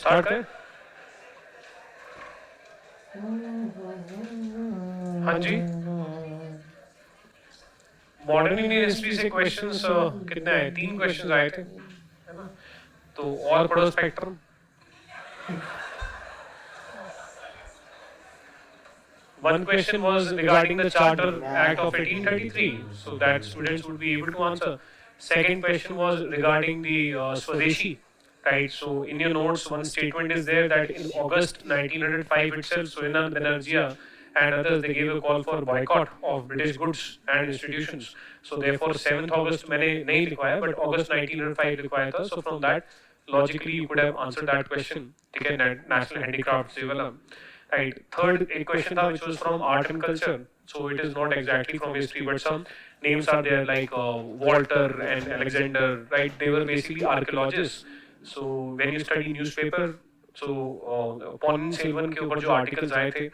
Start करें? हाँ जी, modern Indian history से क्वेश्चंस कितने आए? 3 क्वेश्चंस आए थे, है ना? तो और पढ़ो spectrum. One question was regarding the Charter Act of 1833, so that students would be able to answer. Second question was regarding the Swadeshi, right? So in your notes, one statement is there that in August 1905 itself, Surendra Banerjee and others, they gave a call for boycott of British goods and institutions. So therefore, 7th August मैंने नहीं लिखवाया, but August 1905 लिखवाया था. So from that, logically you could have answered that question. ठीक है, national handicraft से वाला. Right. Third a question tha, which was from art and culture. So it is not exactly from history, but some names are there like Walter and Alexander. Right. They were basically archaeologists. So when you study newspaper, so Ponniyin Selvan के ऊपर जो articles आए थे,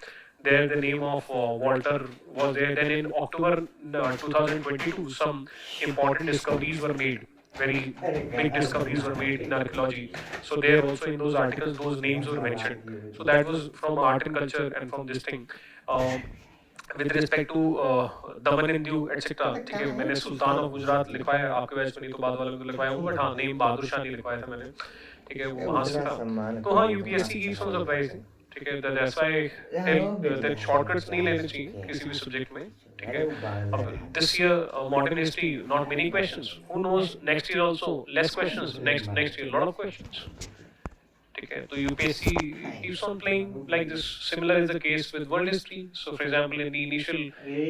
there the name of Walter was there. Then in October 2022, some important discoveries were made. Very big discoveries were made in archaeology. So there also in those articles, those names were mentioned. So that was from art and culture and from this thing. Um, with respect to Daman and Diu etcetera, ठीक है, मैंने सुल्तान of Gujarat लिखवाया, आपके batch में नहीं तो बाद वाले में तो लिखवाया हूँ, बट हाँ नेम बहादुर शाह नहीं लिखवाया था मैंने, ठीक है, वो वहाँ से था. तो हाँ यूपीएससी की सम सरप्राइजिंग, ठीक है, दैट्स व्हाई दैट शॉर्टकट्स नहीं लेने चाहिए किसी भी सब्जेक्ट में, ठीक है. अब this year modern history not many questions, who knows next year also less questions, next year lot of questions. ठीक है, तो UPSC keeps on playing like this. Similar is the case with world history. So for example, in the initial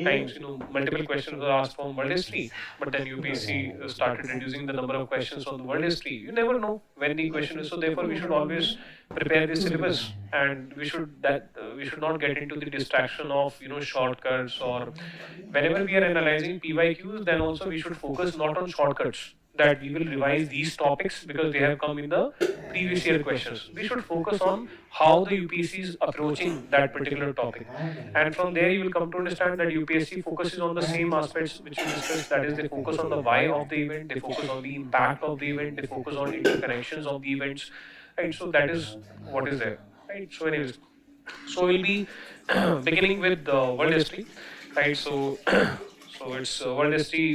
times, multiple questions were asked from world history, but then UPSC started reducing the number of questions from the world history. You never know when the question is, so therefore we should always prepare the syllabus, and we should not get into the distraction of shortcuts, or whenever we are analyzing PYQs, then also we should focus not on shortcuts, that we will revise these topics because they have come in the previous year questions. We should focus on how the UPSC is approaching that particular topic. And from there, you will come to understand that UPSC focuses on the same aspects which we discussed. That is, they focus on the why of the event, they focus on the impact of the event, they focus on interconnections of the events. Right? So that is what is there. Right? So, anyways, so we'll be beginning with world history. Right? So, so it's world history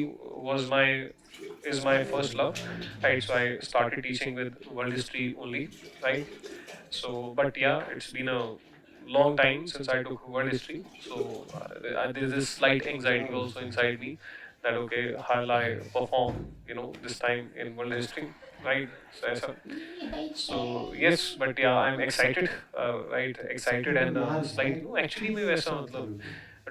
was my is my first love, right? So I started teaching with world history only, right? So, but yeah, it's been a long time since I took world history. So there's this slight anxiety also inside me that okay, how will I perform, this time in world history, right? So, so yes, but yeah, I'm excited, right? Excited and slight. No, actually, मैं वैसा मतलब.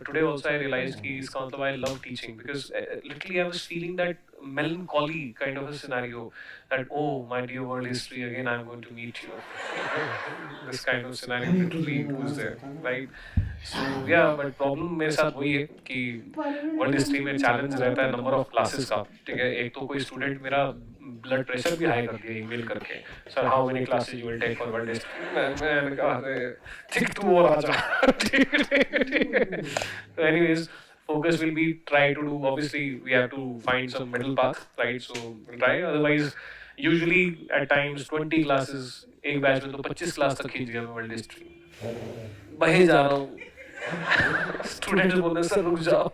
Today also I realized कि इसका मतलब I love teaching because literally I was feeling that melancholy kind of a scenario that oh my dear world history again I'm going to meet you. This kind of scenario literally it was there, right? So yeah, but problem मेरे साथ वही है कि world history में challenge रहता है number of classes का, ठीक है. एक तो कोई स्टूडेंट मेरा ब्लड प्रेशर भी हाई कर दिया ईमेल करके, sir how many classes you will take for world history. मैंने कहा अरे ठीक तू और आ जा. ठीक है. So anyways, focus will be try to do, obviously we have to find some middle path, right? So we'll try, otherwise usually at times 20 classes एक बैच में तो 25 क्लास तक खींच गया मैं वर्ल्ड हिस्ट्री, बहे जा रहा हूँ. स्टूडेंट्स बोलते हैं सर रुक जाओ.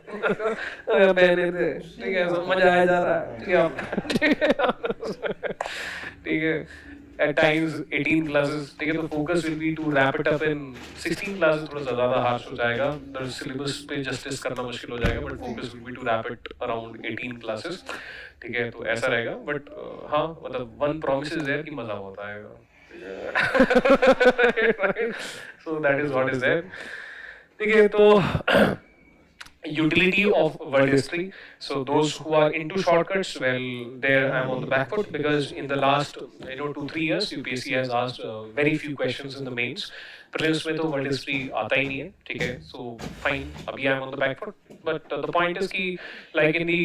बहने दे, ठीक है, मजा आया जा रहा है, ठीक है. ठीक है. At times 18 classes, ठीक है, तो focus will be to wrap it up in 16 classes. थोड़ा सा ज़्यादा harsh हो जाएगा, the syllabus पे justice करना मुश्किल हो जाएगा, but focus will be to wrap it around 18 classes, ठीक है, तो ऐसा रहेगा. But हाँ मतलब one promise is there कि मज़ा होता है. So that is what is there. ठीक है, तो utility of world history. So those who are into shortcuts, well, there I'm on the back foot because in the last 2-3 years UPSC has asked very few questions in the mains. Prelims में तो world history आता ही नहीं है, ठीक है. So fine, अभी I'm on the back foot. But the point is कि like in the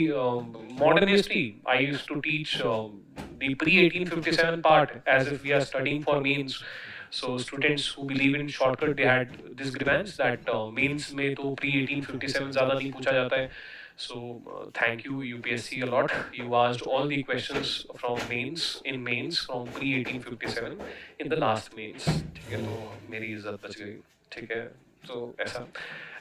modern history, I used to teach the pre-1857 part as if we are studying for mains. So students who believe in shortcut, they had this grievance that mains में तो pre 1857 ज़्यादा नहीं पूछा जाता है. So thank you UPSC a lot. You asked all the questions from mains from pre 1857 in the last mains. ठीक है, तो मेरी इज्जत बच गई. ठीक है, तो ऐसा.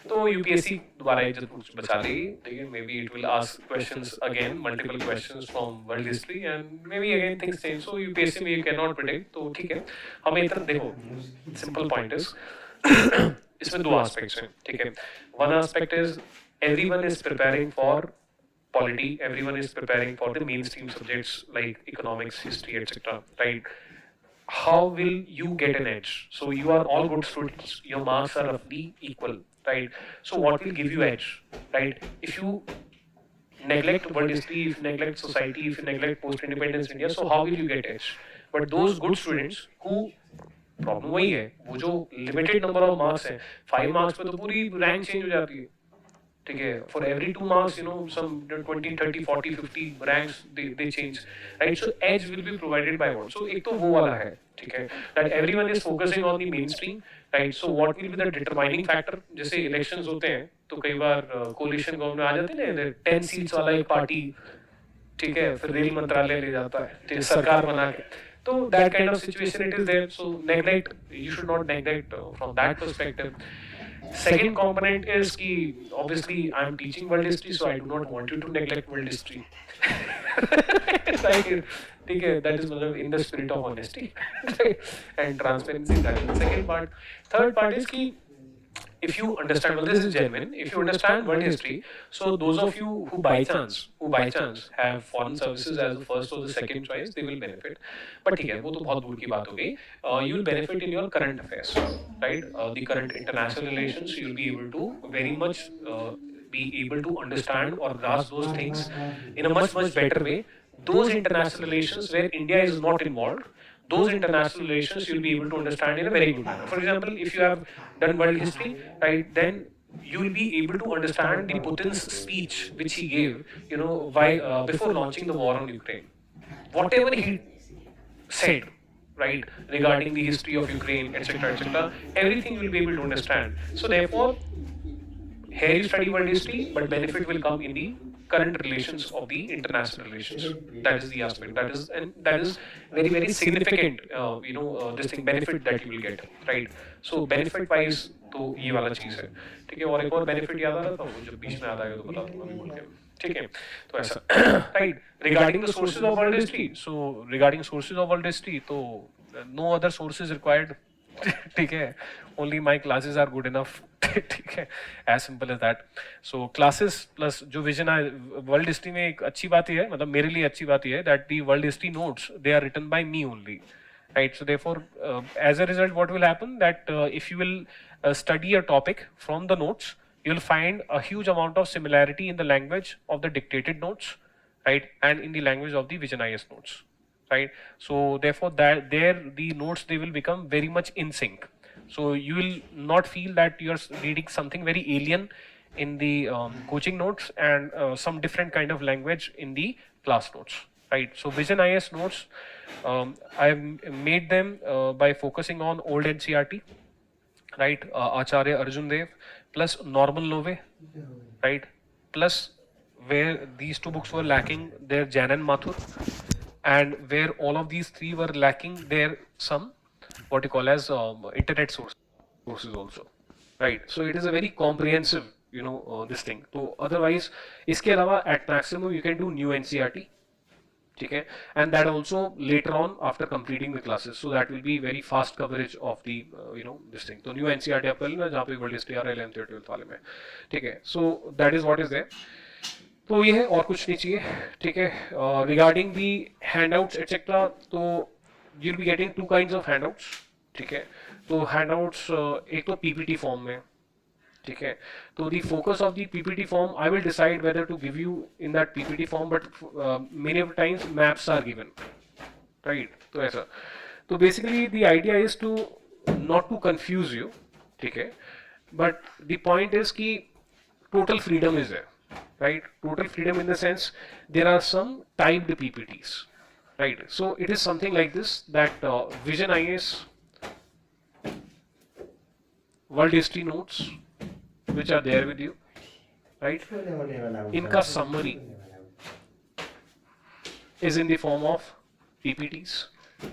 तो यूपीएससी दोबारा इज्जत बचा लेगी. ठीक है, maybe it will ask questions again, multiple questions from world history and maybe again things change. So UPSC में you cannot predict. तो ठीक है, हमें इतना देखो, simple point is इसमें दो aspects हैं. ठीक है, one aspect is everyone is preparing for polity, everyone is preparing for the mainstream subjects like economics, history, etc. Right? How will you get an edge? So you are all good students, your marks are roughly equal, right? So what will give you edge, right? If you neglect world history, if you neglect society, if you neglect post-independence India, so how will you get edge? But those good students who problem वही है, वो जो limited number of marks है, 5 marks पे तो पूरी rank change हो जाती है. ठीक है, for every 2 marks some 20 30 40 50 ranks they change, right? So edge will be provided by what? So एक तो वो वाला है. ठीक है, that everyone is focusing on the mainstream, right? So what will be the determining factor? जैसे elections होते हैं तो कई बार कोलिशन गवर्नमेंट आ जाते हैं ना, 10 सीट्स वाला एक पार्टी, ठीक है, फिर रेल मंत्रालय ले जाता है सरकार बना के. तो that kind of situation it is there. So neglect, you should not neglect from that perspective. Second component is कि obviously I am teaching world history, so I do not want you to neglect world history. Like, ठीक है, that is मतलब in the spirit of honesty and transparency. That is the second part. Third part is कि if you understand, well, this is genuine. If you understand world history, so those of you who by chance have foreign services as the first or the second choice, they will benefit. But ठीक है, वो तो बहुत दूर की बात हो गई. You will benefit in your current affairs, right? The current international relations, you will be able to very much be able to understand or grasp those things in a much better way. Those international relations where India is not involved, those international relations you'll be able to understand in a very good manner. For example, if you have done world history, right, then you will be able to understand the Putin's speech which he gave, why before launching the war on Ukraine. Whatever he said, right, regarding the history of Ukraine, etc., everything you will be able to understand. So therefore, here you study world history, but benefit will come in the current relations of the international relations. That is the aspect. That is very significant. This thing benefit that you will get, right? So benefit wise, तो ये वाला चीज है. ठीक है, और एक और benefit याद आ रहा था, वो जब बीच में याद आएगा तो बता दूंगा, अभी बोल के. ठीक है, तो ऐसा. Right. Regarding the sources of world history, so regarding sources of world history, तो no other sources required. ठीक है, only my classes are good enough. ठीक है, as simple as that. So classes plus जो vision है world history में, एक अच्छी बात ही है, मतलब मेरे लिए अच्छी बात ही है that the world history notes they are written by me only, right? So therefore as a result what will happen that if you will study a topic from the notes, you will find a huge amount of similarity in the language of the dictated notes, right, and in the language of the Vision IS notes, right? So therefore that there the notes they will become very much in sync. So you will not feel that you are reading something very alien in the coaching notes and some different kind of language in the class notes, right? So Vision IS notes, I have made them by focusing on old NCERT, right? Acharya Arjun Dev plus Norman Lowe, right? Plus where these two books were lacking, their Janan Mathur, and where all of these three were lacking, there some what you call as internet sources also, right? So it is a very comprehensive, this thing. So otherwise, इसके अलावा at maximum you can do new NCERT, okay, and that also later on after completing the classes. So that will be very fast coverage of the this thing. So new NCERT आप कर लेना जहाँ पे world history आ रहा है 11th और 12th वाले में, ठीक है. So that is what is there. तो ये है, और कुछ नहीं चाहिए, ठीक है. Regarding the handouts etc., तो you'll be getting two kinds of handouts, ठीक है. तो handouts एक तो PPT form में, ठीक है. तो the focus of the PPT form, I will decide whether to give you in that PPT form, but many of times maps are given, right? तो ऐसा. तो basically the idea is to not to confuse you, ठीक है. But the point is कि total freedom is there, right? Total freedom in the sense there are some typed PPTs. Right, so it is something like this that Vision IS world history notes which are there with you, right? इनका summary is in the form of PPTs,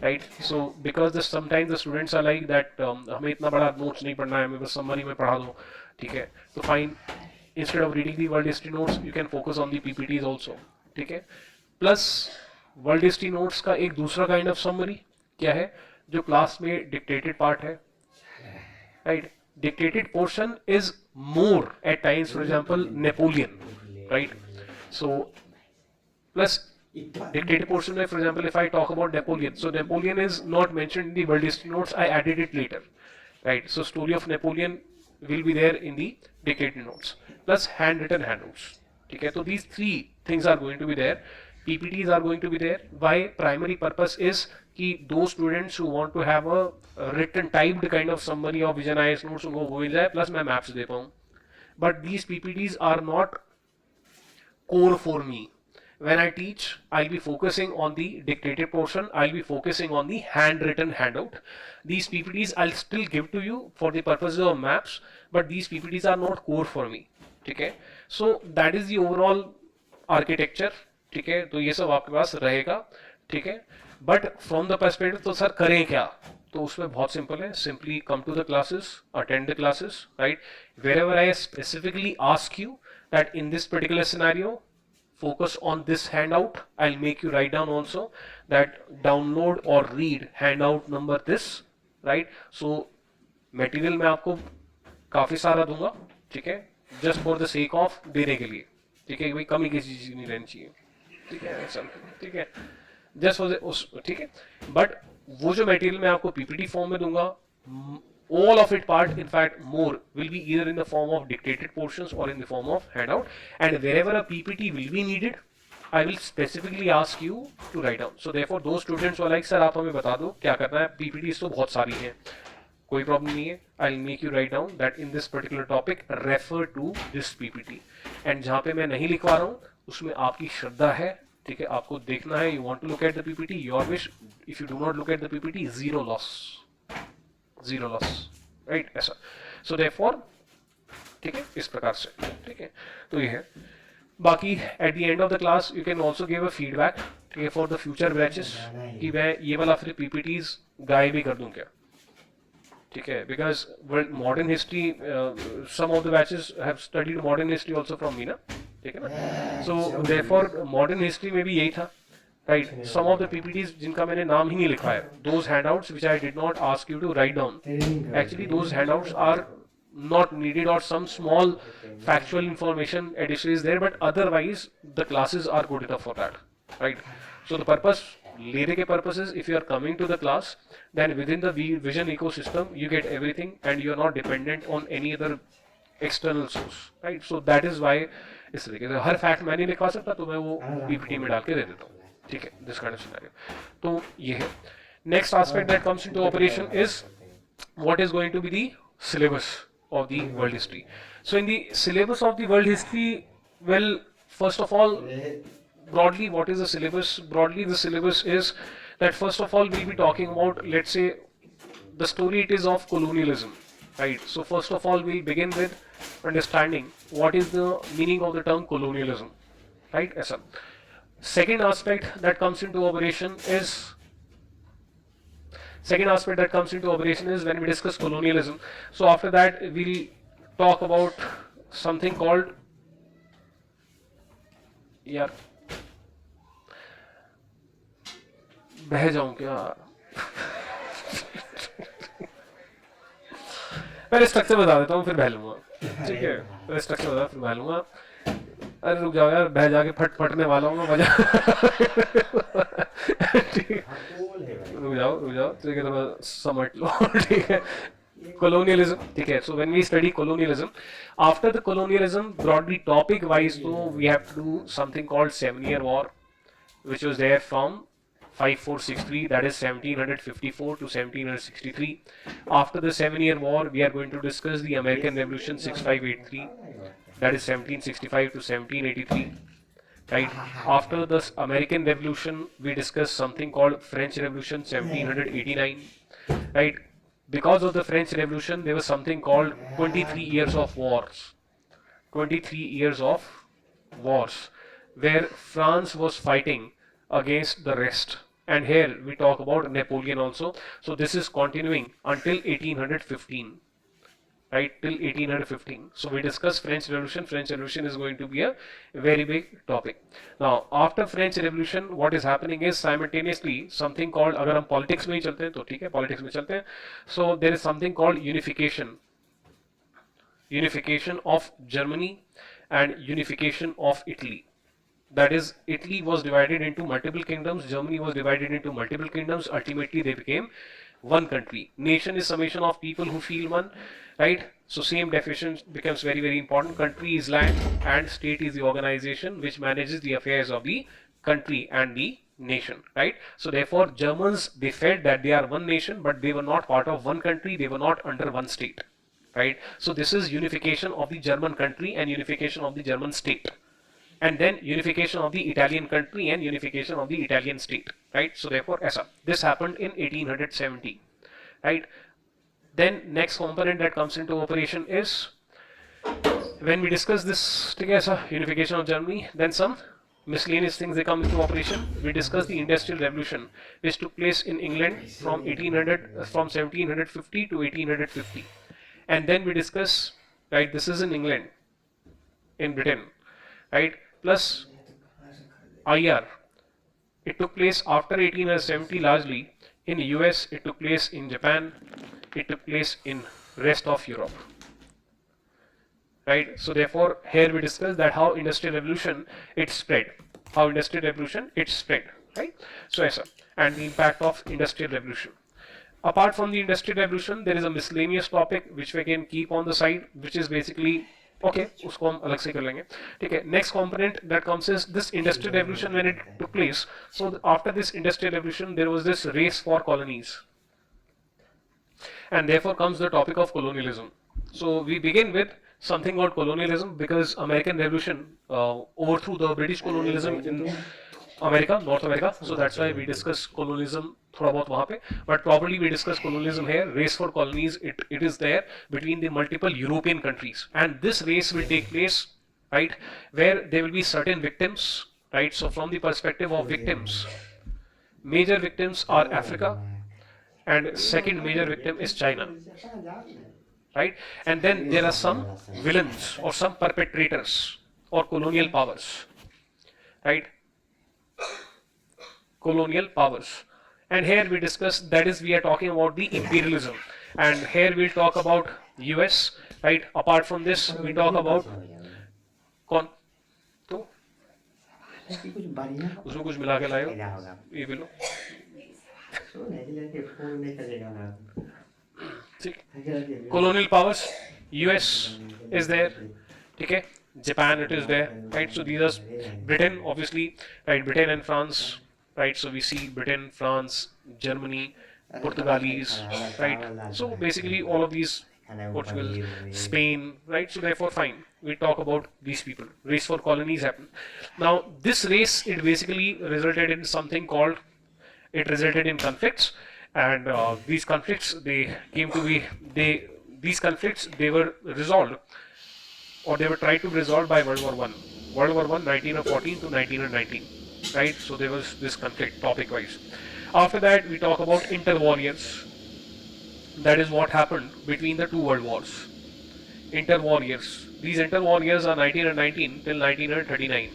right? So because sometimes the students are like that, हमें इतना बड़ा notes नहीं पढ़ना है, हमें बस summary में पढ़ा दो, ठीक है? तो fine, instead of reading the world history notes, you can focus on the PPTs also, ठीक है? Plus world history notes का एक दूसरा kind of summary क्या है? जो class में dictated part है, right? Dictated portion is more at times, for example, Napoleon, right? So plus dictated portion, for example, if I talk about Napoleon, so Napoleon is not mentioned in the world history notes, I added it later, right? So story of Napoleon will be there in the dictated notes, plus handwritten handouts. Okay, so these three things are going to be there. PPTs are going to be there. Why? Primary purpose is कि those students who want to have a written typed kind of summary of vision IS notes उनको वो मिल जाए, plus मैं maps दे पाऊँ. But these PPTs are not core for me. When I teach, I'll be focusing on the dictated portion, I'll be focusing on the handwritten handout. These PPTs I'll still give to you for the purposes of maps, but these PPTs are not core for me. Okay, so that is the overall architecture. ठीक है, तो ये सब आपके पास रहेगा, ठीक है. But from the perspective तो सर करें क्या, तो उसमें बहुत सिंपल है. Simply come to the classes, attend the classes, right. Wherever I specifically ask you that in this particular scenario focus on this handout, I'll make you write down also that download or read handout number this, right. So material मैं आपको काफी सारा दूंगा, ठीक है, just for the sake of देने के लिए, ठीक है, भाई कमी किसी चीज नहीं रहनी चाहिए, ठीक है, ऐसा, ठीक है, just for the उस, ठीक है. बट वो जो मटेरियल मैं आपको पीपीटी फॉर्म में दूंगा, all of it part, in fact more, will be either in the form of dictated portions or in the form of handout, and wherever a PPT will be needed, I will specifically ask you to write down. So therefore those students who are like, sir आप हमें बता दो क्या करना है, PPTs तो बहुत सारी हैं, कोई प्रॉब्लम नहीं है, I'll make you write down that in this particular topic refer to this PPT, and जहाँ पे मैं नहीं लिखवा रहा हूँ उसमें आपकी श्रद्धा है, ठीक है, आपको देखना है, you want to look at the PPT, your wish. If you do not look at the PPT, zero loss, right, ऐसा. सो देयरफॉर, ठीक है, इस प्रकार से, ठीक है, तो ये है. बाकी at the end of the class you can also give a feedback, ठीक है, फॉर द फ्यूचर बैचेस, कि मैं ये वाला फिर पीपीटीज गायब भी कर दूं क्या, ठीक है, because modern history, some of the batches have studied modern history also from me ना, ठीक है ना. सो देयरफॉर मॉडर्न हिस्ट्री में भी यही था, right. Some of the PPTs जिनका मैंने नाम ही नहीं लिखा है, those handouts which I did not ask you to write down, actually those handouts are not needed, or some small factual information addition is there, but otherwise the classes are good enough for that, right. So the purpose, लेने के purposes, if you are coming to the class, then within the vision ecosystem you get everything and you are not dependent on any other external source, right. So that is why इस तरीके से हर fact मैं नहीं लिखवा सकता, तो मैं वो पीपीटी में डाल के दे देता हूँ, ठीक है, दिस काइंड ऑफ सिनेरियो. तो ये है. Next aspect that comes into operation is what is going to be the syllabus of the world history. So in the syllabus of the world history, well, first of all, broadly, what is the syllabus? Broadly, the syllabus is that first of all we'll be talking about, let's say, the story it is of colonialism, right. So first of all we'll begin with understanding what is the meaning of the term colonialism, right. Aisa. Second aspect that comes into operation is when we discuss colonialism. So after that we'll talk about something called, यार बह जाऊं क्या, पहले structure बता देता हूँ फिर बह लूंगा, ठीक है, पहले स्ट्रक्चर बता फिर बह लूंगा. अरे रुक जाओ यार, बह जाके फटने वाला हूँ मैं, मजा. रुक जाओ, ठीक है, थोड़ा समझ लो, ठीक है. colonialism, ठीक है. So when we study colonialism, after the colonialism, broadly topic wise, so we have to do something called 7-year war, which was there from 5463, that is 1754 to 1763. After the 7-year war, we are going to discuss the American Revolution 6583, that is 1765 to 1783. Right. After the American Revolution, we discuss something called French Revolution 1789. Right. Because of the French Revolution, there was something called 23 years of wars. 23 years of wars, where France was fighting against the rest. And here we talk about Napoleon also. So this is continuing until 1815, right, till 1815. So we discuss French Revolution. French Revolution is going to be a very big topic. Now after French Revolution, what is happening is simultaneously something called, अगर हम politics में ही चलते हैं तो ठीक है, politics में चलते हैं. So there is something called unification of Germany and unification of Italy. That is, Italy was divided into multiple kingdoms, Germany was divided into multiple kingdoms. Ultimately they became one country. Nation is summation of people who feel one, right? So same definition becomes very important. Country is land and state is the organization which manages the affairs of the country and the nation, right? So therefore Germans, they felt that they are one nation, but they were not part of one country, they were not under one state, right? So this is unification of the German country and unification of the German state, and then unification of the Italian country and unification of the Italian state, right? So therefore ऐसा, this happened in 1870, right? Then next component that comes into operation is, when we discuss this together, unification of Germany, then some miscellaneous things they come into operation. We discuss the Industrial Revolution, which took place in England from 1750 to 1850. And then we discuss, right, this is in England, in Britain, right, plus IR. It took place after 1870 largely. In US, it took place in Japan, it took place in rest of Europe, right? So therefore, here we discuss that how Industrial Revolution it spread, right? So yes, sir. And the impact of Industrial Revolution. Apart from the Industrial Revolution, there is a miscellaneous topic which we can keep on the side, which is basically, okay, उसको हम अलग से कर लेंगे, ठीक है. Next component that comes is this Industrial Revolution when it took place. So after this Industrial Revolution, there was this race for colonies, and therefore comes the topic of colonialism. So we begin with something called colonialism because American Revolution overthrew the British colonialism in America, North America. So that's why we discuss colonialism थोड़ा बहुत वहाँ पे, but probably we discuss colonialism here. Race for colonies, it is there between the multiple European countries, and this race will take place, right, where there will be certain victims, right? So from the perspective of victims, major victims are Africa, and second major victim is China, right? And then there are some villains or some perpetrators or colonial powers, right? Colonial powers. And here we discuss, that is, we are talking about the imperialism, and here we'll talk about US, right? Apart from this, we talk about कौन तो उसमें कुछ मिला के लाए हो ये भी लो colonial powers. US is there, okay? Japan, it is there, right? So these are Britain, obviously, right? Britain and France, right? So we see Britain, France, Germany, Portugalese, right? So basically all of these, Portugal, Spain, right? So therefore fine, we talk about these people. Race for colonies happened. Now this race, it basically resulted in something called, it resulted in conflicts, and these conflicts, they came to be, these conflicts, they were resolved, or they were tried to be resolved by World War One. World War One, 1914 to 1919, right? So there was this conflict topic-wise. After that, we talk about interwar years. That is what happened between the two world wars. Interwar years. These interwar years are 1919 till 1939.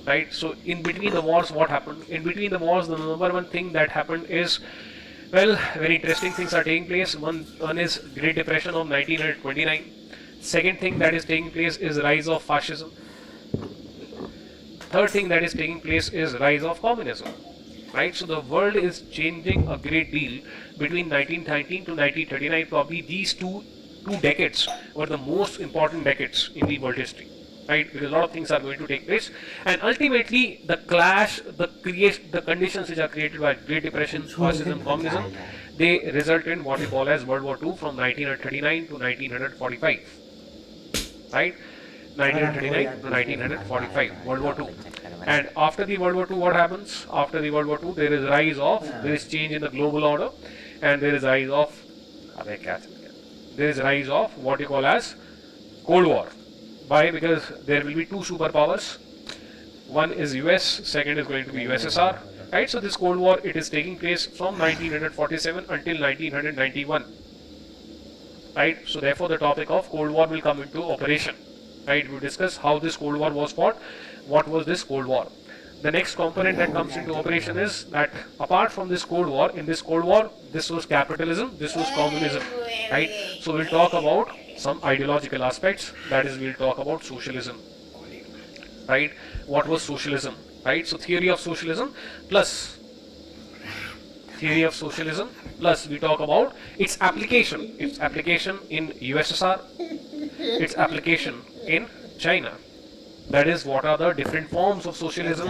Right? So in between the wars, what happened? In between the wars, the number one thing that happened is, well, very interesting things are taking place. One is Great Depression of 1929. Second thing that is taking place is rise of fascism. Third thing that is taking place is rise of communism. Right? So the world is changing a great deal between 1919 to 1939. Probably these two decades were the most important decades in the world history. Right? Because a lot of things are going to take place, and ultimately the clash, the conditions which are created by Great Depression, fascism, communism, they result in what we call as World War II from 1939 to 1945. Right? 1939 to 1945, World War II. And after the World War II, what happens? After the World War II, there is change in the global order, and there is rise of what you call as Cold War. Why? Because there will be two superpowers. One is US, second is going to be USSR. Right? So this Cold War, it is taking place from 1947 until 1991. Right? So therefore the topic of Cold War will come into operation. Right? We discuss how this Cold War was fought, what was this Cold War. The next component that comes into operation is that apart from this Cold War, in this Cold War, this was capitalism, this was communism. Right? So we'll talk about some ideological aspects, that is we'll talk about socialism. Right? What was socialism? Right? So theory of socialism plus we talk about its application in USSR, its application in China. That is, what are the different forms of socialism,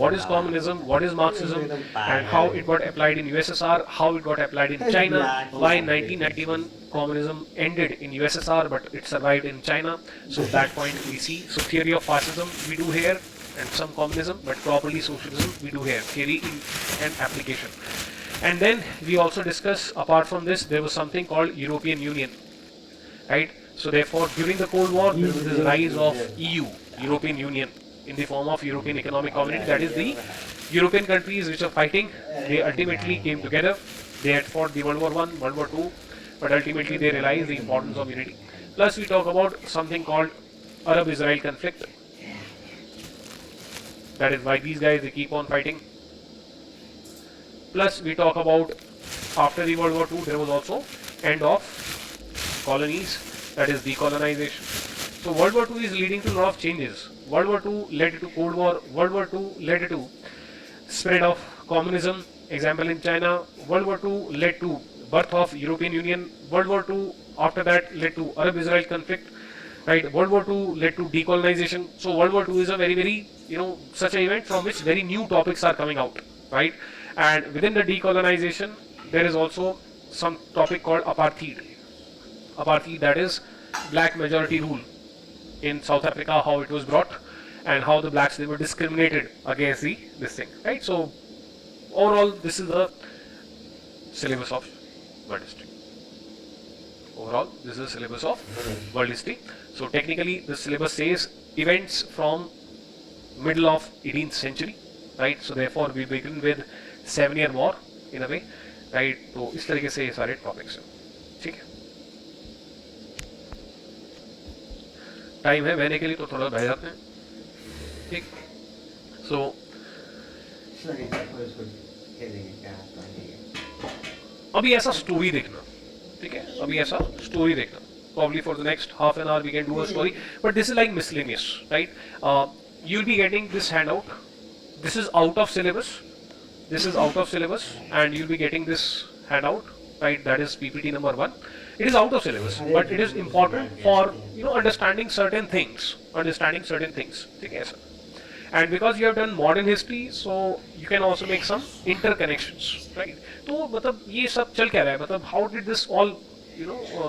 what is communism, what is Marxism, and how it got applied in USSR, how it got applied in China, why in 1991 communism ended in USSR but it survived in China. So that point we see. So theory of fascism we do here, and some communism, but properly socialism we do here, theory and application. And then we also discuss, apart from this, there was something called European Union. Right? So therefore, during the Cold War, there was this rise of EU, European Union, in the form of European Economic Community. That is, the European countries which are fighting, they ultimately came together. They had fought the World War I, World War II, but ultimately they realized the importance of unity. Plus we talk about something called Arab-Israel conflict. That is why these guys, they keep on fighting. Plus we talk about, after the World War II, there was also end of colonies, that is decolonization. So World War II is leading to a lot of changes. World War II led to Cold War, World War II led to spread of communism, example in China. World War II led to birth of European Union. World War II after that led to Arab-Israel conflict. Right? World War II led to decolonization. So World War II is a very, such an event from which very new topics are coming out. Right? And within the decolonization, there is also some topic called apartheid. Apartheid, that is black majority rule in South Africa, how it was brought and how the blacks, they were discriminated against this thing. Right? So overall, this is the syllabus of world history. Overall, this is the syllabus of world history. So technically, the syllabus says events from middle of 18th century. Right? So therefore, we begin with 7-year war in a way. Right? तो इस तरीके से ये सारे topics हैं. ठीक है, time है बहने के लिए तो थोड़ा बह जाते हैं. ठीक. सो अभी ऐसा स्टोरी देखना. ठीक है, अभी ऐसा स्टोरी देखना. Probably for the next half an hour we can do a story, but this is like miscellaneous, right? You'll be getting this handout. This is out of syllabus. And you'll be getting this handout, right? That is PPT number 1. It is out of syllabus, but it is important for understanding certain things. Okay, sir. And because you have done modern history, so you can also make some interconnections, right? तो मतलब ये सब चल क्या रहा है? मतलब how did this all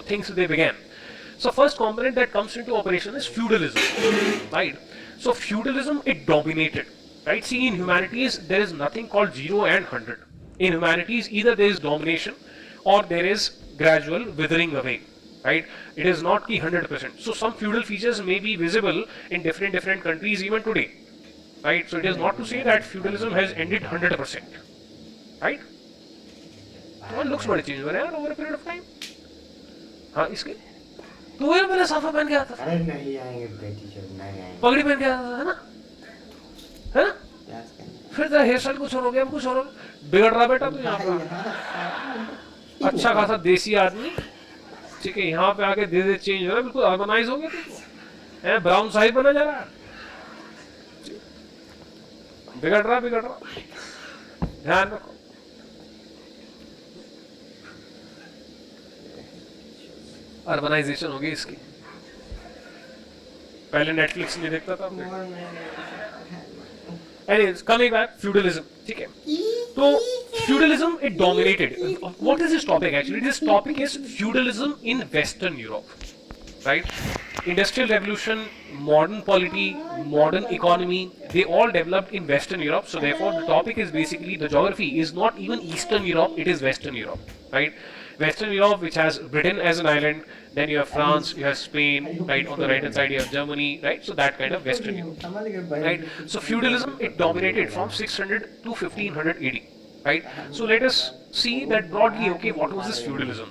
things they began? So first component that comes into operation is feudalism, right? So feudalism, it dominated, right? See, in humanities there is nothing called 0 and 100. In humanities, either there is domination or there is gradual withering away, right? It is not ki 100%. So some feudal features may be visible in different countries even today, right? So it is not to say that feudalism has ended 100%, right? One looks बड़े change हो रहे हैं over a period of time. हाँ, इसके तो ये पहले साफा पहन के आता था. अरे नहीं आएंगे बेटी चल नहीं आएंगे. पगड़ी पहन के आता था, है ना? फिर तेरा हेयर स्टाइल कुछ और हो गया, कुछ और बिगड़ रहा बेटा तू यहाँ पे. अच्छा खासा देसी आदमी, ठीक है, यहाँ पे आके धीरे चेंज हो रहा है, बिल्कुल अर्बनाइज हो गया तू, है ब्राउन साहिब बना जा रहा है. बिगड़ रहा, ध्यान रखो. अर्बनाइजेशन होगी इसकी. पहले नेटफ्लिक्स नहीं देखता था. Anyways, coming back, feudalism. ठीक है. तो feudalism, it dominated. What is this topic actually? This topic is feudalism in Western Europe, right? Industrial Revolution, modern polity, modern economy, they all developed in Western Europe. So therefore, the topic is basically, the geography is not even Eastern Europe, it is Western Europe, right? Western Europe, which has Britain as an island, then you have France, you have Spain, right? On the right hand side, you have Germany, right? So that kind of Western Europe, right? So feudalism, it dominated from 600 to 1500 AD, right? So let us see that broadly, okay, what was this feudalism?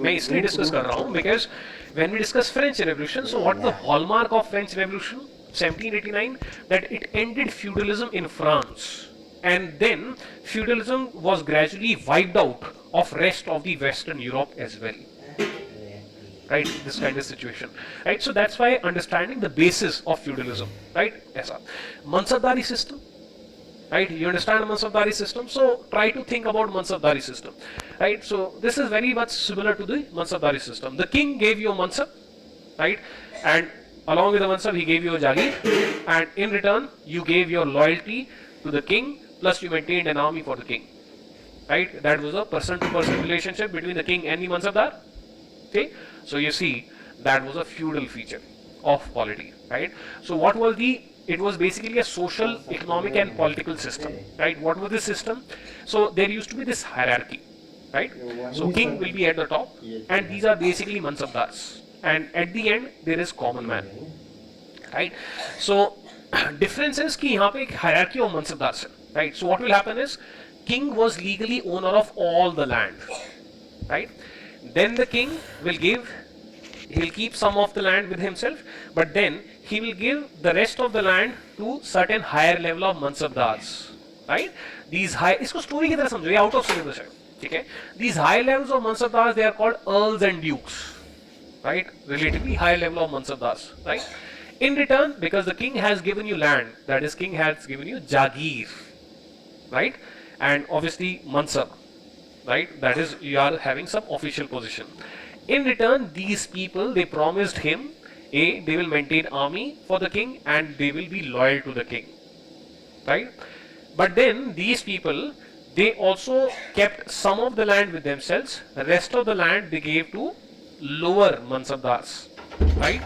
मैं इसलिए discuss कर रहा हूँ because when we discuss French Revolution, so what the hallmark of French Revolution 1789, that it ended feudalism in France, and then feudalism was gradually wiped out of rest of the Western Europe as well, right? This kind of situation, right? So that's why understanding the basis of feudalism, right? ऐसा mansabdari system, right? You understand mansabdari system, so try to think about mansabdari system, right? So this is very much similar to the mansabdari system. The king gave you a mansab, right? And along with the mansab, he gave you a jagir, and in return, you gave your loyalty to the king, plus you maintained an army for the king, right? That was a person-to-person relationship between the king and the mansabdar. Okay, so you see that was a feudal feature of polity, right? So what was the? It was basically a social, economic, and political system, right? What was the system? So there used to be this hierarchy, right? So king will be at the top, and these are basically mansabdars, and at the end there is common man, right? So difference is कि यहाँ पे एक hierarchy of mansabdars है, right? So what will happen is king was legally owner of all the land, right? Then the king will give, he'll keep some of the land with himself, but then he will give the rest of the land to certain higher level of mansabdars, right? These high, इसको story की तरह समझो, ये out of syllabus है, ठीक है? These high levels of mansabdars, they are called earls and dukes, right? Relatively high level of mansabdars, right? In return, because the king has given you land, that is, king has given you jagir, right? And obviously mansab, right? That is, you are having some official position. In return, these people, they promised him, they will maintain army for the king and they will be loyal to the king, right? But then these people, they also kept some of the land with themselves. The rest of the land they gave to lower mansabdars, right?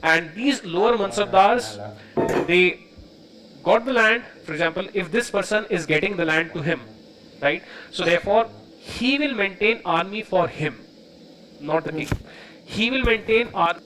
And these lower mansabdars, they got the land. For example, if this person is getting the land to him, right? So therefore, he will maintain army for him, not the king. He will maintain army